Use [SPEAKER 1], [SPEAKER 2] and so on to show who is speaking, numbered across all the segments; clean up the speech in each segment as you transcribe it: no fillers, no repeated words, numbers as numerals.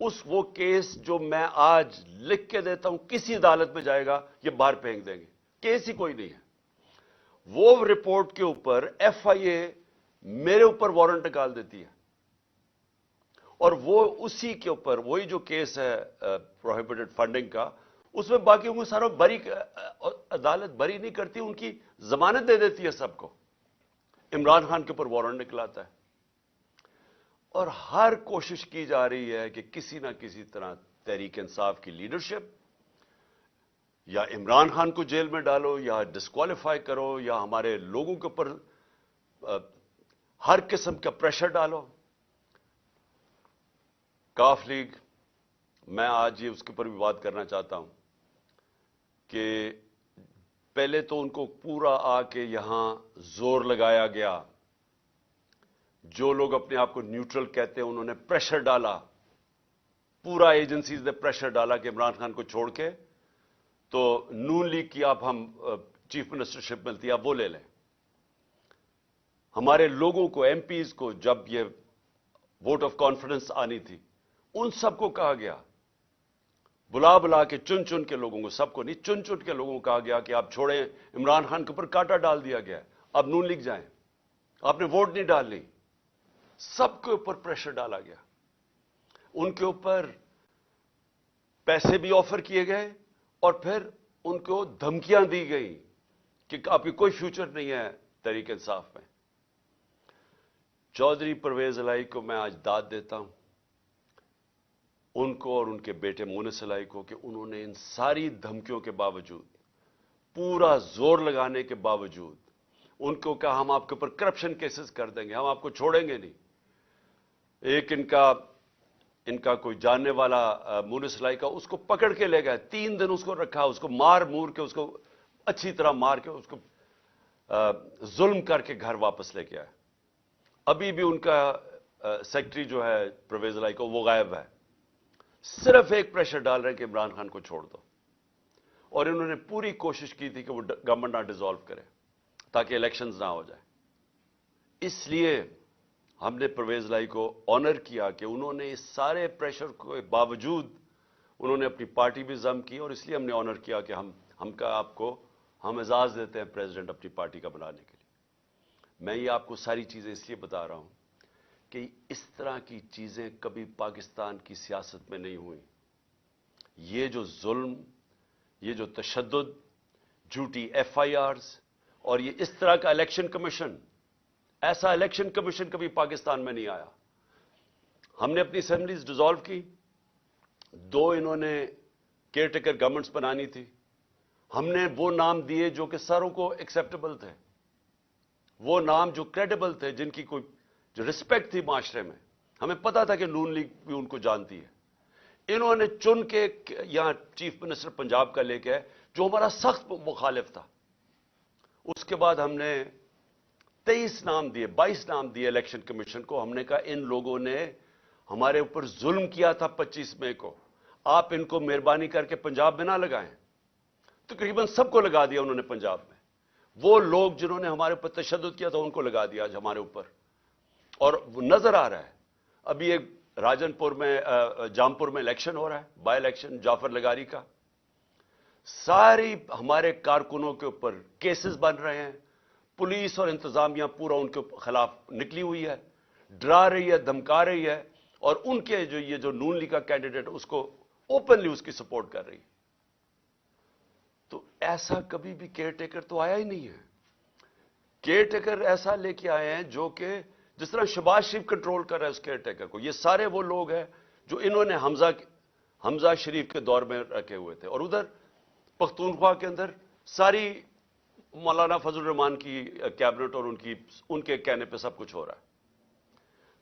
[SPEAKER 1] وہ کیس جو میں آج لکھ کے دیتا ہوں کسی عدالت میں جائے گا یہ باہر پھینک دیں گے, کیس ہی کوئی نہیں ہے. وہ رپورٹ کے اوپر ایف آئی اے میرے اوپر وارنٹ نکال دیتی ہے, اور وہ اسی کے اوپر وہی جو کیس ہے پروہیبٹڈ فنڈنگ کا, اس میں باقیوں کو سارا بری, عدالت بری نہیں کرتی, ان کی ضمانت دے دیتی ہے سب کو. عمران خان کے اوپر وارنٹ نکلاتا ہے, اور ہر کوشش کی جا رہی ہے کہ کسی نہ کسی طرح تحریک انصاف کی لیڈرشپ یا عمران خان کو جیل میں ڈالو یا ڈسکوالیفائی کرو یا ہمارے لوگوں کے اوپر ہر قسم کا پریشر ڈالو. کاف لیگ, میں آج یہ اس کے اوپر بھی بات کرنا چاہتا ہوں کہ پہلے تو ان کو پورا آ کے یہاں زور لگایا گیا, جو لوگ اپنے آپ کو نیوٹرل کہتے ہیں انہوں نے پریشر ڈالا, پورا ایجنسیز نے پریشر ڈالا کہ عمران خان کو چھوڑ کے تو نون لیگ کی آپ ہم چیف منسٹرشپ ملتی ہے آپ وہ لے لیں. ہمارے لوگوں کو, ایم پیز کو, جب یہ ووٹ آف کانفیڈنس آنی تھی ان سب کو کہا گیا, بلا بلا کے چن چن کے لوگوں کو, سب کو نہیں, چن چن کے لوگوں کو کہا گیا کہ آپ چھوڑیں, عمران خان کے اوپر کانٹا ڈال دیا گیا, اب نون لیگ جائیں, آپ نے ووٹ نہیں ڈالنی. سب کے اوپر پریشر ڈالا گیا, ان کے اوپر پیسے بھی آفر کیے گئے اور پھر ان کو دھمکیاں دی گئی کہ آپ کی کوئی فیوچر نہیں ہے تحریک انصاف میں. چودھری پرویز الہی کو میں آج داد دیتا ہوں, ان کو اور ان کے بیٹے مونس الہی کو, کہ انہوں نے ان ساری دھمکیوں کے باوجود, پورا زور لگانے کے باوجود, ان کو کہا ہم آپ کے اوپر کرپشن کیسز کر دیں گے, ہم آپ کو چھوڑیں گے نہیں. ایک ان کا کوئی جاننے والا مونس الہی کا, اس کو پکڑ کے لے گئے, 3 دن اس کو رکھا, اس کو مار مور کے, اس کو اچھی طرح مار کے, اس کو ظلم کر کے گھر واپس لے کے آئے. ابھی بھی ان کا سیکرٹری جو ہے پرویز الہی کو وہ غائب ہے, صرف ایک پریشر ڈال رہے ہیں کہ عمران خان کو چھوڑ دو. اور انہوں نے پوری کوشش کی تھی کہ وہ گورنمنٹ نہ ڈیزالو کرے تاکہ الیکشنز نہ ہو جائے. اس لیے ہم نے پرویز الہی کو آنر کیا کہ انہوں نے اس سارے پریشر کے باوجود انہوں نے اپنی پارٹی بھی ضم کی, اور اس لیے ہم نے آنر کیا کہ ہم کا آپ کو ہم اعزاز دیتے ہیں پریزیڈنٹ اپنی پارٹی کا بنانے کے لیے. میں یہ آپ کو ساری چیزیں اس لیے بتا رہا ہوں کہ اس طرح کی چیزیں کبھی پاکستان کی سیاست میں نہیں ہوئیں. یہ جو ظلم, یہ جو تشدد, جھوٹی ایف آئی آرز, اور یہ اس طرح کا الیکشن کمیشن, ایسا الیکشن کمیشن کبھی پاکستان میں نہیں آیا. ہم نے اپنی اسمبلیز ڈیزالو کی, 2 انہوں نے کیئر ٹیکر گورنمنٹس بنانی تھی, ہم نے وہ نام دیے جو کہ ساروں کو ایکسیپٹیبل تھے, وہ نام جو کریڈیبل تھے, جن کی کوئی جو رسپیکٹ تھی معاشرے میں. ہمیں پتا تھا کہ نون لیگ بھی ان کو جانتی ہے. انہوں نے چن کے یہاں چیف منسٹر پنجاب کا لے کے آئے جو ہمارا سخت مخالف تھا. اس کے بعد ہم نے 23 نام دیے, 22 نام دیے الیکشن کمیشن کو. ہم نے کہا ان لوگوں نے ہمارے اوپر ظلم کیا تھا 25 مئی کو, آپ ان کو مہربانی کر کے پنجاب میں نہ لگائیں. تقریباً سب کو لگا دیا انہوں نے پنجاب میں. وہ لوگ جنہوں نے ہمارے اوپر تشدد کیا تھا ان کو لگا دیا آج ہمارے اوپر. اور وہ نظر آ رہا ہے, ابھی ایک راجن پور میں, جامپور میں الیکشن ہو رہا ہے, بائی الیکشن جعفر لگاری کا. ساری ہمارے کارکنوں کے اوپر کیسز بن رہے ہیں, پولیس اور انتظامیہ پورا ان کے خلاف نکلی ہوئی ہے, ڈرا رہی ہے, دھمکا رہی ہے, اور ان کے جو نون لیگ کا کینڈیڈیٹ اس کو اوپنلی اس کی سپورٹ کر رہی ہے. تو ایسا کبھی بھی کیئر ٹیکر تو آیا ہی نہیں ہے. کیئر ٹیکر ایسا لے کے آئے ہیں جو کہ جس طرح شہباز شریف کنٹرول کر رہا ہے اس کیئر ٹیکر کو. یہ سارے وہ لوگ ہیں جو انہوں نے حمزہ شریف کے دور میں رکھے ہوئے تھے, اور ادھر پختونخوا کے اندر ساری مولانا فضل الرحمان کی کیبنٹ اور ان کے کہنے پہ سب کچھ ہو رہا ہے.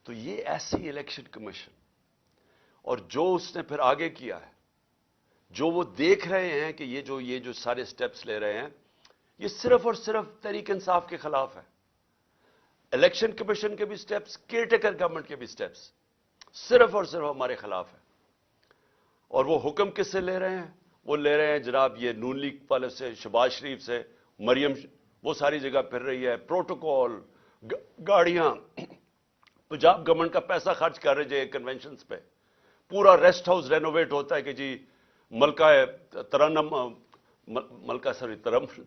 [SPEAKER 1] تو یہ ایسی الیکشن کمیشن, اور جو اس نے پھر آگے کیا ہے, جو وہ دیکھ رہے ہیں کہ یہ جو سارے سٹیپس لے رہے ہیں, یہ صرف اور صرف تحریک انصاف کے خلاف ہے. الیکشن کمیشن کے بھی سٹیپس, کیئر ٹیکر گورنمنٹ کے بھی سٹیپس صرف اور صرف ہمارے خلاف ہیں. اور وہ حکم کس سے لے رہے ہیں؟ وہ لے رہے ہیں جناب یہ نون لیگ والے سے, شہباز شریف سے. مریم وہ ساری جگہ پھر رہی ہے, پروٹوکول, گاڑیاں, پنجاب گورنمنٹ کا پیسہ خرچ کر رہے ہیں کنونشنز پہ, پورا ریسٹ ہاؤس رینوویٹ ہوتا ہے کہ جی ملکہ ترنم ملکہ سوری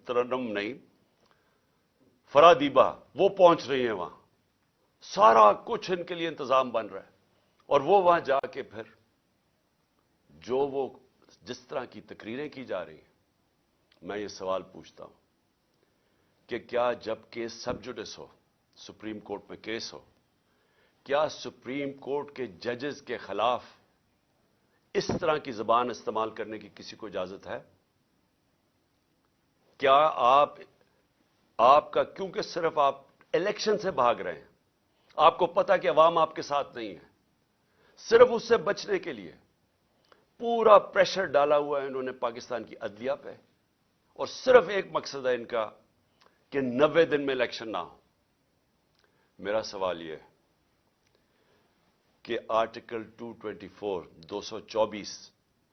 [SPEAKER 1] ترنم نہیں فرادیبہ وہ پہنچ رہی ہیں وہاں، سارا کچھ ان کے لیے انتظام بن رہا ہے، اور وہ وہاں جا کے پھر جو وہ جس طرح کی تقریریں کی جا رہی ہیں، میں یہ سوال پوچھتا ہوں کہ کیا جب کیس سب جوڈس ہو، سپریم کورٹ میں کیس ہو، کیا سپریم کورٹ کے ججز کے خلاف اس طرح کی زبان استعمال کرنے کی کسی کو اجازت ہے؟ کیا آپ کا کیونکہ صرف آپ الیکشن سے بھاگ رہے ہیں، آپ کو پتا کہ عوام آپ کے ساتھ نہیں ہے، صرف اس سے بچنے کے لیے پورا پریشر ڈالا ہوا ہے انہوں نے پاکستان کی عدلیہ پہ، اور صرف ایک مقصد ہے ان کا کہ 90 دن میں الیکشن نہ ہو۔ میرا سوال یہ ہے کہ آرٹیکل 224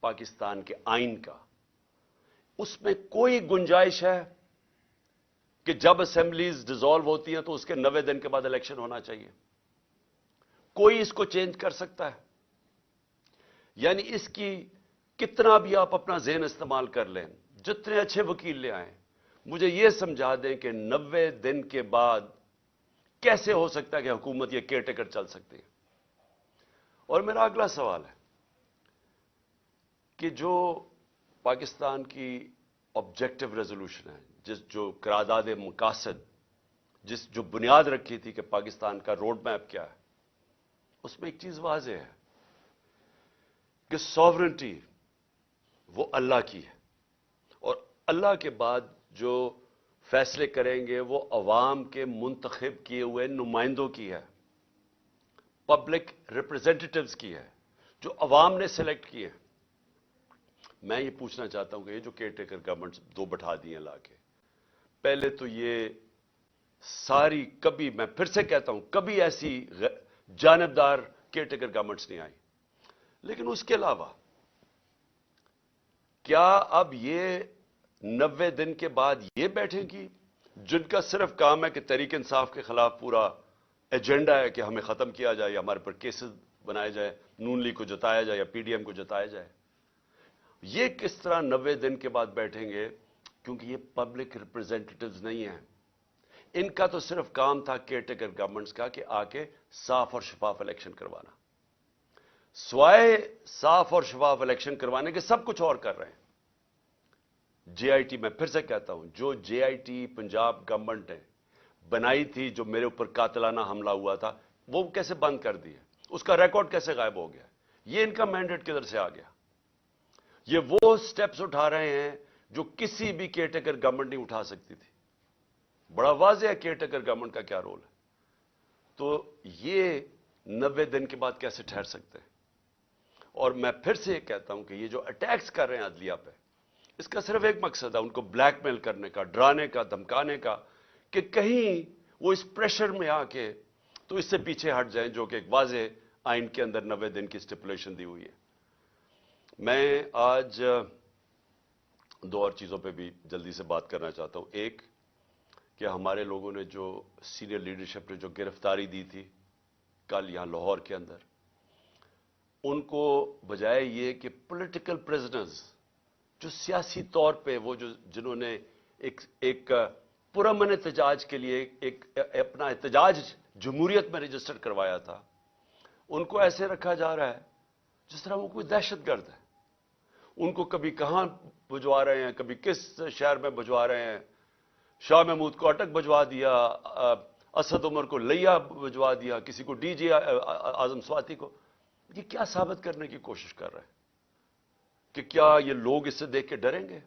[SPEAKER 1] پاکستان کے آئین کا، اس میں کوئی گنجائش ہے کہ جب اسمبلیز ڈیزالو ہوتی ہیں تو اس کے 90 دن کے بعد الیکشن ہونا چاہیے؟ کوئی اس کو چینج کر سکتا ہے؟ یعنی اس کی کتنا بھی آپ اپنا ذہن استعمال کر لیں، جتنے اچھے وکیل لے آئیں، مجھے یہ سمجھا دیں کہ 90 دن کے بعد کیسے ہو سکتا ہے کہ حکومت یہ کیئر ٹیکر چل سکتی ہے؟ اور میرا اگلا سوال ہے کہ جو پاکستان کی آبجیکٹو ریزولوشن ہے، جو قرارداد مقاصد جو بنیاد رکھی تھی کہ پاکستان کا روڈ میپ کیا ہے، اس میں ایک چیز واضح ہے کہ سوورنٹی وہ اللہ کی ہے، اور اللہ کے بعد جو فیصلے کریں گے وہ عوام کے منتخب کیے ہوئے نمائندوں کی ہے، پبلک ریپرزینٹیٹوز کی ہے، جو عوام نے سلیکٹ کیے۔ میں یہ پوچھنا چاہتا ہوں کہ یہ جو کیئر ٹیکر گورنمنٹس دو بٹھا دی ہیں لا کے، پہلے تو یہ ساری کبھی، میں پھر سے کہتا ہوں، کبھی ایسی جانبدار کیئر ٹیکر گورنمنٹس نہیں آئی، لیکن اس کے علاوہ کیا اب یہ 90 دن کے بعد یہ بیٹھیں گی جن کا صرف کام ہے کہ تحریک انصاف کے خلاف پورا ایجنڈا ہے کہ ہمیں ختم کیا جائے یا ہمارے پر کیسز بنائے جائے، نون لیگ کو جتایا جائے یا پی ڈی ایم کو جتایا جائے؟ یہ کس طرح 90 دن کے بعد بیٹھیں گے؟ کیونکہ یہ پبلک ریپرزینٹیٹوز نہیں ہیں، ان کا تو صرف کام تھا کیئر ٹیکر گورنمنٹس کا کہ آ کے صاف اور شفاف الیکشن کروانا، سوائے صاف اور شفاف الیکشن کروانے کے سب کچھ اور کر رہے ہیں۔ جے آئی ٹی، میں پھر سے کہتا ہوں، جو جے آئی ٹی پنجاب گورنمنٹ نے بنائی تھی، جو میرے اوپر قاتلانہ حملہ ہوا تھا، وہ کیسے بند کر دی ہے؟ اس کا ریکارڈ کیسے غائب ہو گیا؟ یہ ان کا مینڈیٹ کدھر سے آ گیا؟ یہ وہ سٹیپس اٹھا رہے ہیں جو کسی بھی کیئر ٹیکر گورنمنٹ نہیں اٹھا سکتی تھی۔ بڑا واضح ہے کیئر ٹیکر گورنمنٹ کا کیا رول ہے۔ تو یہ 90 دن کے بعد کیسے ٹھہر سکتے ہیں؟ اور میں پھر سے یہ کہتا ہوں کہ یہ جو اٹیکس کر رہے ہیں عدلیہ پہ، اس کا صرف ایک مقصد ہے، ان کو بلیک میل کرنے کا، ڈرانے کا، دھمکانے کا، کہ کہیں وہ اس پریشر میں آ کے تو اس سے پیچھے ہٹ جائیں، جو کہ ایک واضح آئین کے اندر 90 دن کی اسٹیپولیشن دی ہوئی ہے۔ میں آج دو اور چیزوں پہ بھی جلدی سے بات کرنا چاہتا ہوں۔ ایک کہ ہمارے لوگوں نے جو سینئر لیڈرشپ نے جو گرفتاری دی تھی کل یہاں لاہور کے اندر، ان کو بجائے یہ کہ پولیٹیکل پریزنرز جو سیاسی طور پہ وہ جنہوں نے ایک پرامن احتجاج کے لیے ایک اپنا احتجاج جمہوریت میں رجسٹر کروایا تھا، ان کو ایسے رکھا جا رہا ہے جس طرح وہ کوئی دہشت گرد ہے۔ ان کو کبھی کہاں بھجوا رہے ہیں، کبھی کس شہر میں بھجوا رہے ہیں، شاہ محمود کو اٹک بھجوا دیا، اسد عمر کو لیا بھجوا دیا، کسی کو ڈی جی اعظم سواتی کو۔ یہ کیا ثابت کرنے کی کوشش کر رہے ہیں کہ کیا یہ لوگ اس سے دیکھ کے ڈریں گے؟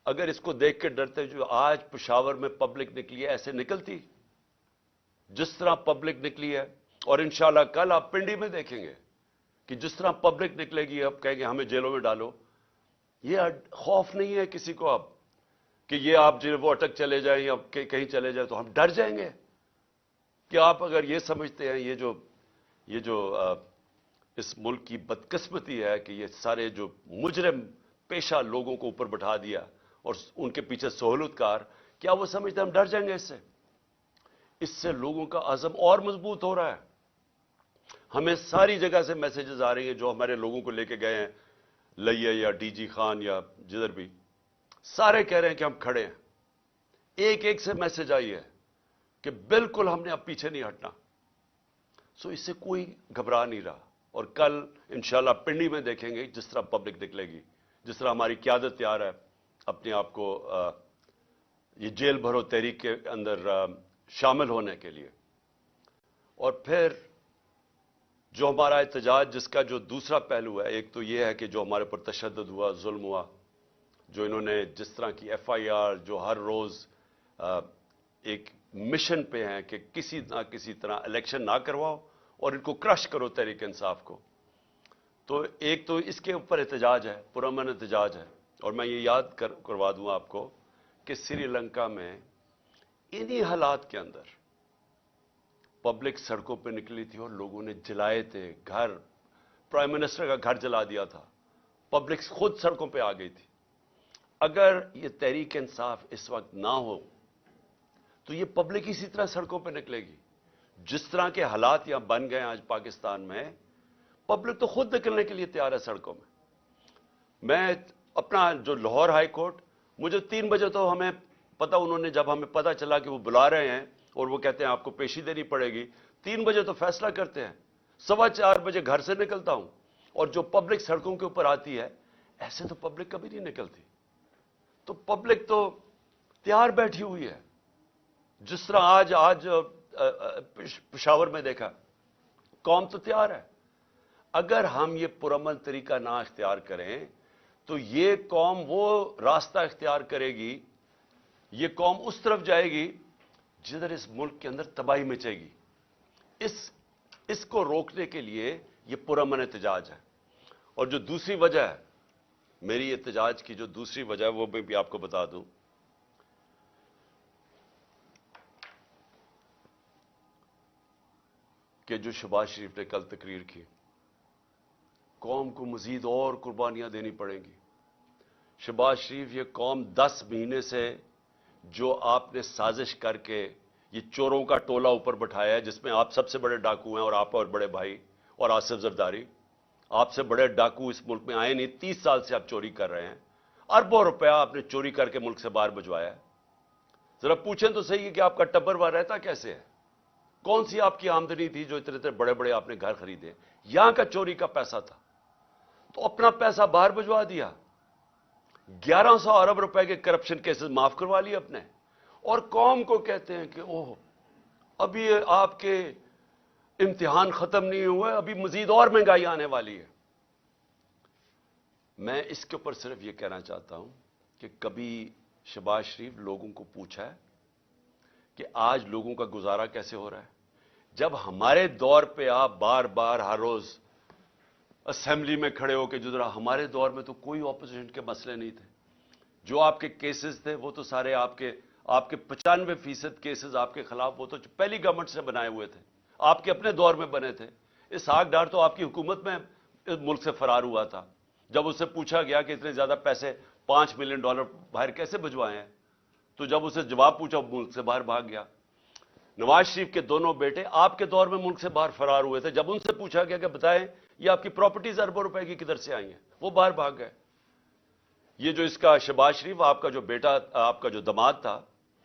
[SPEAKER 1] اگر اس کو دیکھ کے ڈرتے جو آج پشاور میں پبلک نکلی ہے ایسے نکلتی جس طرح پبلک نکلی ہے، اور انشاءاللہ کل آپ پنڈی میں دیکھیں گے کہ جس طرح پبلک نکلے گی، اب کہیں گے ہمیں جیلوں میں ڈالو۔ یہ خوف نہیں ہے کسی کو اب کہ یہ آپ جو وہ اٹک چلے جائیں یا کہیں چلے جائیں تو ہم ڈر جائیں گے؟ کہ آپ اگر یہ سمجھتے ہیں یہ جو اس ملک کی بدقسمتی ہے کہ یہ سارے جو مجرم پیشہ لوگوں کو اوپر بٹھا دیا اور ان کے پیچھے سہولت کار، کیا وہ سمجھتے ہیں ہم ڈر جائیں گے اس سے لوگوں کا عزم اور مضبوط ہو رہا ہے۔ ہمیں ساری جگہ سے میسیجز آ رہی ہیں جو ہمارے لوگوں کو لے کے گئے ہیں لئیے یا ڈی جی خان یا جدھر بھی، سارے کہہ رہے ہیں کہ ہم کھڑے ہیں. ایک ایک سے میسج آئی ہے کہ بالکل ہم نے اب پیچھے نہیں ہٹنا. سو اس سے کوئی گھبرا نہیں رہا. اور کل انشاءاللہ پنڈی میں دیکھیں گے جس طرح پبلک نکلے گی، جس طرح ہماری قیادت تیار ہے اپنے آپ کو یہ جیل بھرو تحریک کے اندر شامل ہونے کے لیے. اور پھر جو ہمارا احتجاج جس کا جو دوسرا پہلو ہے، ایک تو یہ ہے کہ جو ہمارے پر تشدد ہوا، ظلم ہوا، جو انہوں نے جس طرح کی ایف آئی آر، جو ہر روز ایک مشن پہ ہیں کہ کسی نہ کسی طرح الیکشن نہ کرواؤ اور ان کو کرش کرو تحریک انصاف کو. تو ایک تو اس کے اوپر احتجاج ہے، پرامن احتجاج ہے. اور میں یہ یاد کروا دوں آپ کو کہ سری لنکا میں انہی حالات کے اندر پبلک سڑکوں پہ نکلی تھی اور لوگوں نے جلائے تھے گھر، پرائم منسٹر کا گھر جلا دیا تھا، پبلک خود سڑکوں پہ آ گئی تھی. اگر یہ تحریک انصاف اس وقت نہ ہو تو یہ پبلک اسی طرح سڑکوں پہ نکلے گی. جس طرح کے حالات یہاں بن گئے آج پاکستان میں، پبلک تو خود نکلنے کے لیے تیار ہے سڑکوں میں. میں اپنا جو لاہور ہائی کورٹ، مجھے 3 بجے تو ہمیں پتا، انہوں نے جب ہمیں پتا چلا کہ وہ بلا رہے ہیں اور وہ کہتے ہیں آپ کو پیشی دینی پڑے گی، 3 بجے تو فیصلہ کرتے ہیں. 4:15 بجے گھر سے نکلتا ہوں اور جو پبلک سڑکوں کے اوپر آتی ہے، ایسے تو پبلک کبھی نہیں نکلتی. تو پبلک تو تیار بیٹھی ہوئی ہے. جس طرح آج پشاور میں دیکھا، قوم تو تیار ہے. اگر ہم یہ پرامن طریقہ نہ اختیار کریں تو یہ قوم وہ راستہ اختیار کرے گی، یہ قوم اس طرف جائے گی جدھر اس ملک کے اندر تباہی مچے گی. اس کو روکنے کے لیے یہ پرامن احتجاج ہے. اور جو دوسری وجہ ہے میری احتجاج کی، جو دوسری وجہ ہے وہ میں بھی آپ کو بتا دوں کہ جو شہباز شریف نے کل تقریر کی، قوم کو مزید اور قربانیاں دینی پڑیں گی. شہباز شریف، یہ قوم 10 مہینے سے جو آپ نے سازش کر کے یہ چوروں کا ٹولہ اوپر بٹھایا ہے، جس میں آپ سب سے بڑے ڈاکو ہیں اور آپ اور بڑے بھائی اور آصف زرداری، آپ سے بڑے ڈاکو اس ملک میں آئے نہیں. 30 سال سے آپ چوری کر رہے ہیں، اربوں روپیہ آپ نے چوری کر کے ملک سے باہر بھجوایا ہے. ذرا پوچھیں تو صحیح کہ آپ کا ٹبر وہاں رہتا کیسے ہے؟ کون سی آپ کی آمدنی تھی جو اتنے بڑے بڑے آپ نے گھر خریدے؟ یہاں کا چوری کا پیسہ تھا تو اپنا پیسہ باہر بھجوا دیا. 1100 ارب روپے کے کرپشن کیسز معاف کروا لیے اپنے، اور قوم کو کہتے ہیں کہ اوہ ابھی آپ کے امتحان ختم نہیں ہوئے، ابھی مزید اور مہنگائی آنے والی ہے. میں اس کے اوپر صرف یہ کہنا چاہتا ہوں کہ کبھی شہباز شریف لوگوں کو پوچھا ہے کہ آج لوگوں کا گزارا کیسے ہو رہا ہے؟ جب ہمارے دور پہ آپ بار بار ہر روز اسمبلی میں کھڑے ہو کے جدرا، ہمارے دور میں تو کوئی اپوزیشن کے مسئلے نہیں تھے. جو آپ کے کیسز تھے وہ تو سارے آپ کے 95% کیسز آپ کے خلاف وہ تو پہلی گورنمنٹ سے بنائے ہوئے تھے، آپ کے اپنے دور میں بنے تھے. اسحاق ڈار تو آپ کی حکومت میں ملک سے فرار ہوا تھا. جب اس سے پوچھا گیا کہ اتنے زیادہ پیسے $5 ملین باہر کیسے بھجوائے ہیں، تو جب اسے جواب پوچھا ملک سے باہر بھاگ گیا. نواز شریف کے دونوں بیٹے آپ کے دور میں ملک سے باہر فرار ہوئے تھے. جب ان سے پوچھا گیا کہ بتائیں یہ آپ کی پراپرٹیز اربوں روپے کی کدھر سے آئی ہیں، وہ باہر بھاگ گئے. یہ جو اس کا شہباز شریف، آپ کا جو بیٹا، آپ کا جو داماد تھا،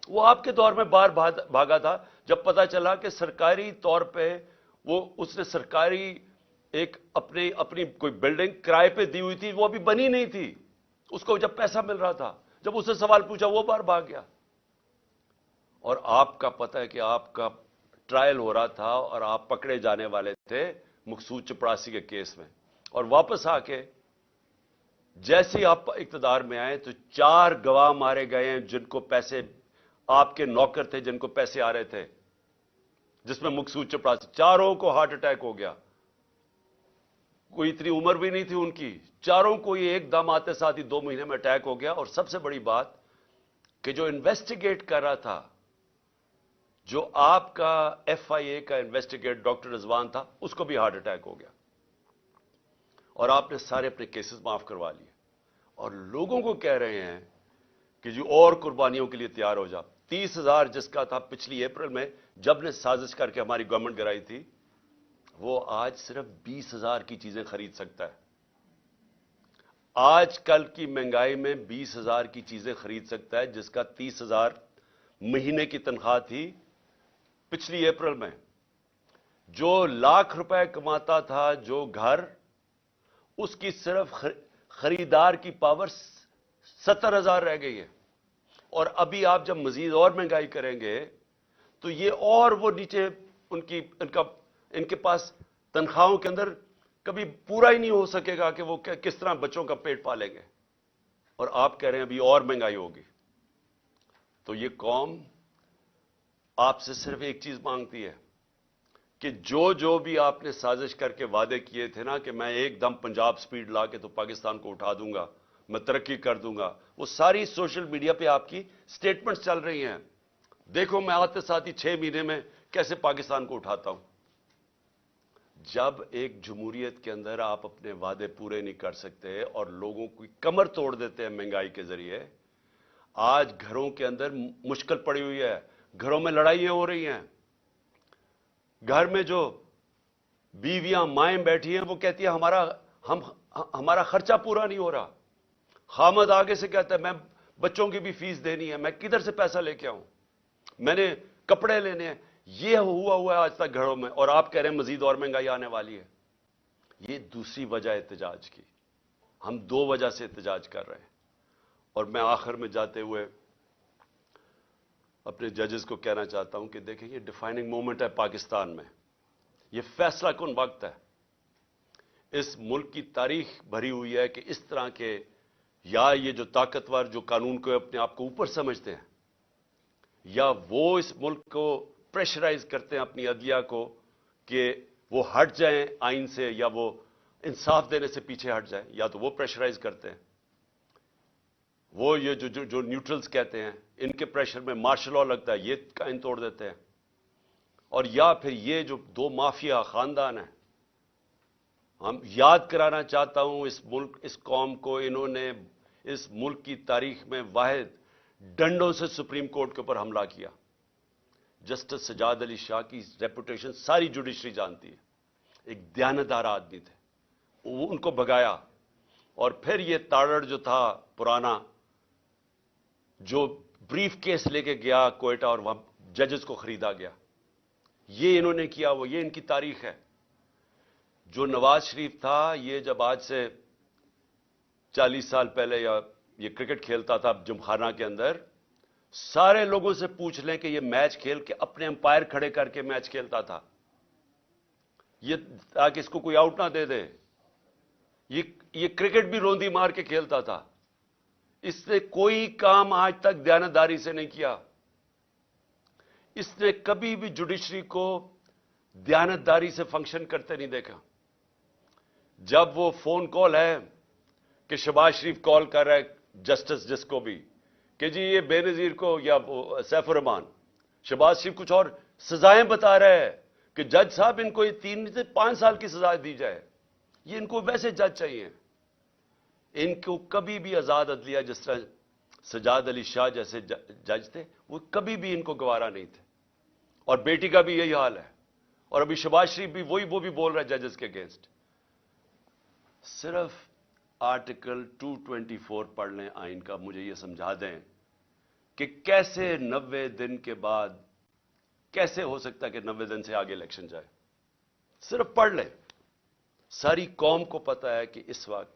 [SPEAKER 1] وہ آپ کے دور میں باہر بھاگا تھا جب پتا چلا کہ سرکاری طور پہ اس نے سرکاری ایک اپنی کوئی بلڈنگ کرائے پہ دی ہوئی تھی، وہ ابھی بنی نہیں تھی، اس کو جب پیسہ مل رہا تھا، جب اس سے سوال پوچھا وہ باہر بھاگ گیا. اور آپ کا پتہ ہے کہ آپ کا ٹرائل ہو رہا تھا اور آپ پکڑے جانے والے تھے مقصود چپڑاسی کے کیس میں، اور واپس آ کے جیسے ہی آپ اقتدار میں آئے تو 4 گواہ مارے گئے ہیں جن کو پیسے، آپ کے نوکر تھے جن کو پیسے آ رہے تھے، جس میں مقصود چپڑاسی، چاروں کو ہارٹ اٹیک ہو گیا. کوئی اتنی عمر بھی نہیں تھی ان کی، چاروں کو یہ ایک دم آتے ساتھ ہی 2 مہینے میں اٹیک ہو گیا. اور سب سے بڑی بات کہ جو انویسٹیگیٹ کر رہا تھا، جو آپ کا ایف آئی اے کا انویسٹیگیٹ ڈاکٹر رضوان تھا، اس کو بھی ہارٹ اٹیک ہو گیا. اور آپ نے سارے اپنے کیسز معاف کروا لیے اور لوگوں کو کہہ رہے ہیں کہ جو اور قربانیوں کے لیے تیار ہو جا. 30,000 جس کا تھا پچھلی اپریل میں جب نے سازش کر کے ہماری گورنمنٹ گرائی تھی، وہ آج صرف 20,000 کی چیزیں خرید سکتا ہے. آج کل کی مہنگائی میں 20,000 کی چیزیں خرید سکتا ہے جس کا 30,000 مہینے کی تنخواہ تھی پچھلی اپریل میں. جو لاکھ روپے کماتا تھا جو گھر، اس کی صرف خریدار کی پاور 70,000 رہ گئی ہے. اور ابھی آپ جب مزید اور مہنگائی کریں گے تو یہ اور وہ نیچے ان کے پاس تنخواہوں کے اندر کبھی پورا ہی نہیں ہو سکے گا کہ وہ کس طرح بچوں کا پیٹ پالیں گے. اور آپ کہہ رہے ہیں ابھی اور مہنگائی ہوگی. تو یہ قوم آپ سے صرف ایک چیز مانگتی ہے کہ جو بھی آپ نے سازش کر کے وعدے کیے تھے نا کہ میں ایک دم پنجاب سپیڈ لا کے تو پاکستان کو اٹھا دوں گا، میں ترقی کر دوں گا، وہ ساری سوشل میڈیا پہ آپ کی سٹیٹمنٹس چل رہی ہیں. دیکھو میں آتے ساتھ ہی 6 مہینے میں کیسے پاکستان کو اٹھاتا ہوں. جب ایک جمہوریت کے اندر آپ اپنے وعدے پورے نہیں کر سکتے اور لوگوں کی کمر توڑ دیتے ہیں مہنگائی کے ذریعے، آج گھروں کے اندر مشکل پڑی ہوئی ہے، گھروں میں لڑائیاں ہو رہی ہیں. گھر میں جو بیویاں مائیں بیٹھی ہیں وہ کہتی ہیں ہمارا خرچہ پورا نہیں ہو رہا. خامد آگے سے کہتا ہے میں بچوں کی بھی فیس دینی ہے، میں کدھر سے پیسہ لے کے آؤں، میں نے کپڑے لینے ہیں. یہ ہوا ہے آج تک گھروں میں، اور آپ کہہ رہے ہیں مزید اور مہنگائی آنے والی ہے. یہ دوسری وجہ احتجاج کی. ہم 2 وجہ سے احتجاج کر رہے ہیں. اور میں آخر میں جاتے ہوئے اپنے ججز کو کہنا چاہتا ہوں کہ دیکھیں یہ ڈیفائننگ مومنٹ ہے پاکستان میں. یہ فیصلہ کن وقت ہے. اس ملک کی تاریخ بھری ہوئی ہے کہ اس طرح کے یا یہ جو طاقتور جو قانون کو اپنے آپ کو اوپر سمجھتے ہیں، یا وہ اس ملک کو پریشرائز کرتے ہیں اپنی عدلیہ کو کہ وہ ہٹ جائیں آئین سے، یا وہ انصاف دینے سے پیچھے ہٹ جائیں، یا تو وہ پریشرائز کرتے ہیں. وہ یہ جو نیوٹرلز کہتے ہیں ان کے پریشر میں مارشل لا لگتا ہے، یہ قائم توڑ دیتے ہیں. اور یا پھر یہ جو 2 مافیا خاندان ہیں، ہم یاد کرانا چاہتا ہوں اس قوم کو، انہوں نے اس ملک کی تاریخ میں واحد ڈنڈوں سے سپریم کورٹ کے اوپر حملہ کیا. جسٹس سجاد علی شاہ کی ریپوٹیشن ساری جوڈیشری جانتی ہے. ایک دیانتدار آدمی تھے، وہ ان کو بھگایا. اور پھر یہ تاڑڑ جو تھا پرانا، جو بریف کیس لے کے گیا کوئٹہ اور وہاں ججز کو خریدا گیا، یہ انہوں نے کیا. یہ ان کی تاریخ ہے. جو نواز شریف تھا، یہ جب آج سے 40 سال پہلے یہ کرکٹ کھیلتا تھا جمخانہ کے اندر، سارے لوگوں سے پوچھ لیں کہ یہ میچ کھیل کے اپنے امپائر کھڑے کر کے میچ کھیلتا تھا، یہ تاکہ اس کو کوئی آؤٹ نہ دے دے. یہ کرکٹ بھی روندی مار کے کھیلتا تھا. اس نے کوئی کام آج تک دیانتداری سے نہیں کیا. اس نے کبھی بھی جوڈیشری کو دیانتداری سے فنکشن کرتے نہیں دیکھا. جب وہ فون کال ہے کہ شہباز شریف کال کر رہا ہے جسٹس جس کو بھی کہ جی یہ بے نظیر کو یا سیف الرحمان، شہباز شریف کچھ اور سزائیں بتا رہے ہیں کہ جج صاحب ان کو یہ 3 سے 5 سال کی سزا دی جائے. یہ ان کو ویسے جج چاہیے. ان کو کبھی بھی آزاد عدلیہ، جس طرح سجاد علی شاہ جیسے جج تھے، وہ کبھی بھی ان کو گوارا نہیں تھے. اور بیٹی کا بھی یہی حال ہے. اور ابھی شہباز شریف بھی وہ بھی بول رہا ہے ججز کے اگینسٹ. صرف آرٹیکل 224 پڑھ لیں آئین کا، مجھے یہ سمجھا دیں کہ کیسے 90 دن کے بعد کیسے ہو سکتا ہے کہ 90 دن سے آگے الیکشن جائے. صرف پڑھ لیں. ساری قوم کو پتا ہے کہ اس وقت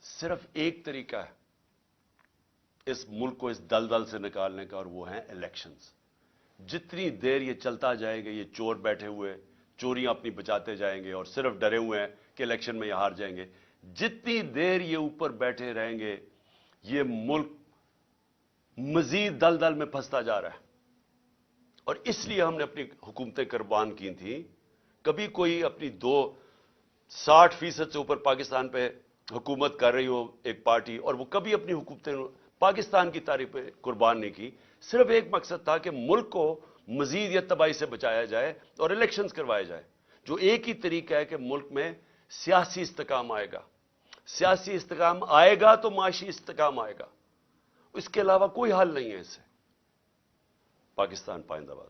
[SPEAKER 1] صرف ایک طریقہ ہے اس ملک کو اس دلدل سے نکالنے کا، اور وہ ہیں الیکشنز. جتنی دیر یہ چلتا جائے گا، یہ چور بیٹھے ہوئے چوریاں اپنی بچاتے جائیں گے اور صرف ڈرے ہوئے ہیں کہ الیکشن میں یہ ہار جائیں گے. جتنی دیر یہ اوپر بیٹھے رہیں گے، یہ ملک مزید دلدل میں پھنستا جا رہا ہے. اور اس لیے ہم نے اپنی حکومتیں قربان کی تھیں. کبھی کوئی اپنی 60% سے اوپر پاکستان پہ حکومت کر رہی ہو ایک پارٹی، اور وہ کبھی اپنی حکومتیں پاکستان کی تاریخ پہ قربان نہیں کی. صرف ایک مقصد تھا کہ ملک کو مزید یا تباہی سے بچایا جائے اور الیکشنز کروائے جائے. جو ایک ہی طریقہ ہے کہ ملک میں سیاسی استحکام آئے گا. سیاسی استحکام آئے گا تو معاشی استحکام آئے گا. اس کے علاوہ کوئی حل نہیں ہے اس سے. پاکستان پائندہ باد.